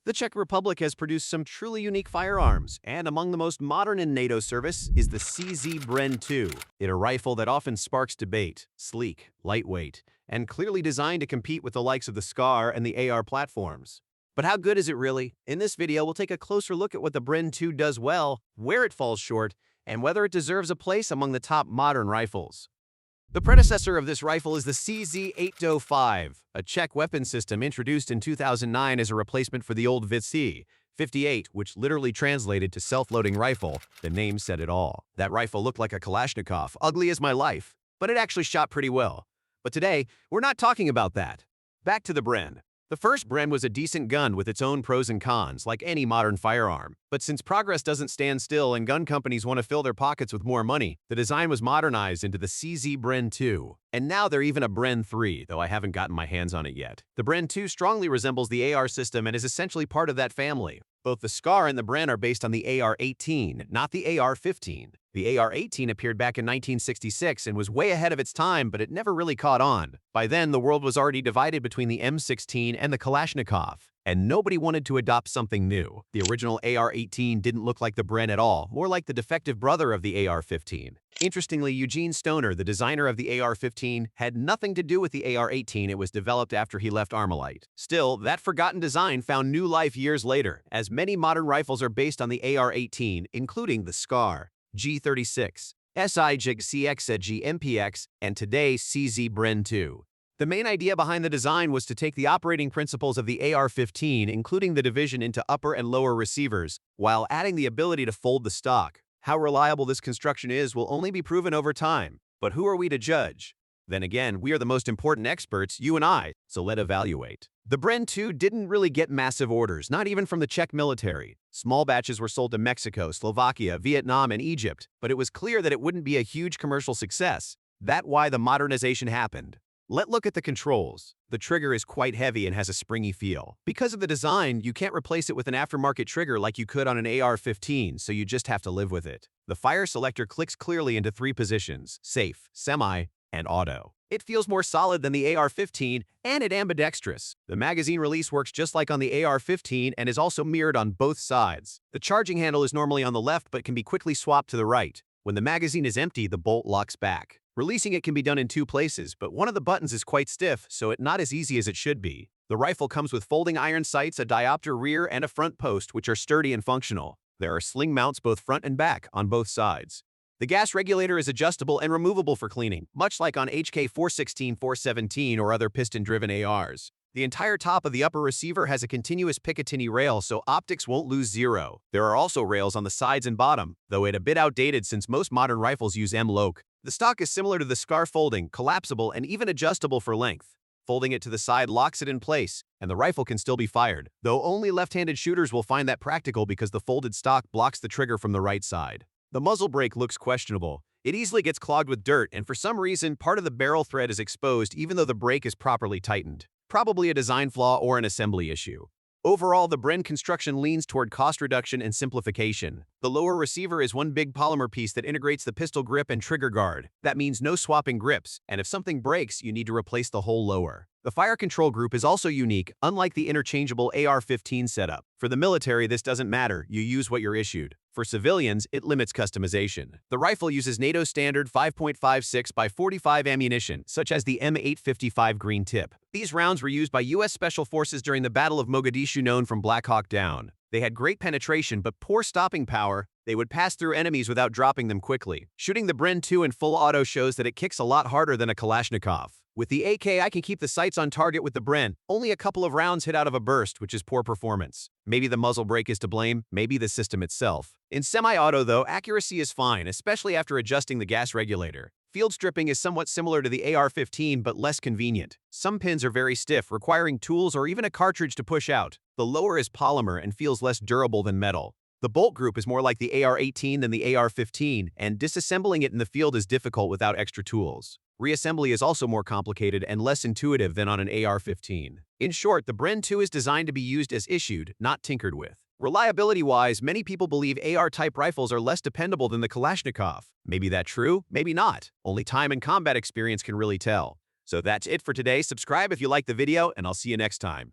The Czech Republic has produced some truly unique firearms, and among the most modern in NATO service is the Bren 2. It's a rifle that often sparks debate, sleek, lightweight, and clearly designed to compete with the likes of the SCAR and the AR platforms. But how good is it really? In this video, we'll take a closer look at what the Bren 2 does well, where it falls short, and whether it deserves a place among the top modern rifles. The predecessor of this rifle is the CZ-805, a Czech weapon system introduced in 2009 as a replacement for the old VC-58, which literally translated to self-loading rifle. The name said it all. That rifle looked like a Kalashnikov, ugly as my life, but it actually shot pretty well. But today, we're not talking about that. Back to the Bren. The first Bren was a decent gun with its own pros and cons, like any modern firearm. But since progress doesn't stand still and gun companies want to fill their pockets with more money, the design was modernized into the Bren 2. And now they're even a Bren 3, though I haven't gotten my hands on it yet. The Bren 2 strongly resembles the AR system and is essentially part of that family. Both the SCAR and the Bren are based on the AR-18, not the AR-15. The AR-18 appeared back in 1966 and was way ahead of its time, but it never really caught on. By then, the world was already divided between the M16 and the Kalashnikov, and nobody wanted to adopt something new. The original AR-18 didn't look like the Bren at all, more like the defective brother of the AR-15. Interestingly, Eugene Stoner, the designer of the AR-15, had nothing to do with the AR-18. It was developed after he left Armalite. Still, that forgotten design found new life years later, as many modern rifles are based on the AR-18, including the SCAR, G36, SIJIG CXG MPX, and today Bren 2. The main idea behind the design was to take the operating principles of the AR-15, including the division into upper and lower receivers, while adding the ability to fold the stock. How reliable this construction is will only be proven over time, but who are we to judge? Then again, we are the most important experts, you and I, so let's evaluate. The Bren 2 didn't really get massive orders, not even from the Czech military. Small batches were sold to Mexico, Slovakia, Vietnam, and Egypt, but it was clear that it wouldn't be a huge commercial success. That's why the modernization happened. Let's look at the controls. The trigger is quite heavy and has a springy feel. Because of the design, you can't replace it with an aftermarket trigger like you could on an AR-15, so you just have to live with it. The fire selector clicks clearly into 3 positions: safe, semi, and auto. It feels more solid than the AR-15, and it's ambidextrous. The magazine release works just like on the AR-15 and is also mirrored on both sides. The charging handle is normally on the left but can be quickly swapped to the right. When the magazine is empty, the bolt locks back. Releasing it can be done in 2 places, but one of the buttons is quite stiff, so it's not as easy as it should be. The rifle comes with folding iron sights, a diopter rear, and a front post, which are sturdy and functional. There are sling mounts both front and back on both sides. The gas regulator is adjustable and removable for cleaning, much like on HK416, 417, or other piston-driven ARs. The entire top of the upper receiver has a continuous Picatinny rail, so optics won't lose zero. There are also rails on the sides and bottom, though it's a bit outdated since most modern rifles use M-LOK. The stock is similar to the SCAR, folding, collapsible, and even adjustable for length. Folding it to the side locks it in place, and the rifle can still be fired, though only left-handed shooters will find that practical because the folded stock blocks the trigger from the right side. The muzzle brake looks questionable. It easily gets clogged with dirt, and for some reason, part of the barrel thread is exposed even though the brake is properly tightened. Probably a design flaw or an assembly issue. Overall, the Bren construction leans toward cost reduction and simplification. The lower receiver is one big polymer piece that integrates the pistol grip and trigger guard. That means no swapping grips, and if something breaks, you need to replace the whole lower. The fire control group is also unique, unlike the interchangeable AR-15 setup. For the military, this doesn't matter, you use what you're issued. For civilians, it limits customization. The rifle uses NATO standard 5.56 by 45 ammunition, such as the M855 green tip. These rounds were used by U.S. Special Forces during the Battle of Mogadishu, known from Black Hawk Down. They had great penetration but poor stopping power. They would pass through enemies without dropping them quickly. Shooting the Bren 2 in full auto shows that it kicks a lot harder than a Kalashnikov. With the AK, I can keep the sights on target with the Bren. Only a couple of rounds hit out of a burst, which is poor performance. Maybe the muzzle brake is to blame, maybe the system itself. In semi-auto, though, accuracy is fine, especially after adjusting the gas regulator. Field stripping is somewhat similar to the AR-15 but less convenient. Some pins are very stiff, requiring tools or even a cartridge to push out. The lower is polymer and feels less durable than metal. The bolt group is more like the AR-18 than the AR-15, and disassembling it in the field is difficult without extra tools. Reassembly is also more complicated and less intuitive than on an AR-15. In short, the Bren 2 is designed to be used as issued, not tinkered with. Reliability-wise, many people believe AR-type rifles are less dependable than the Kalashnikov. Maybe that's true, maybe not. Only time and combat experience can really tell. So that's it for today. Subscribe if you like the video, and I'll see you next time.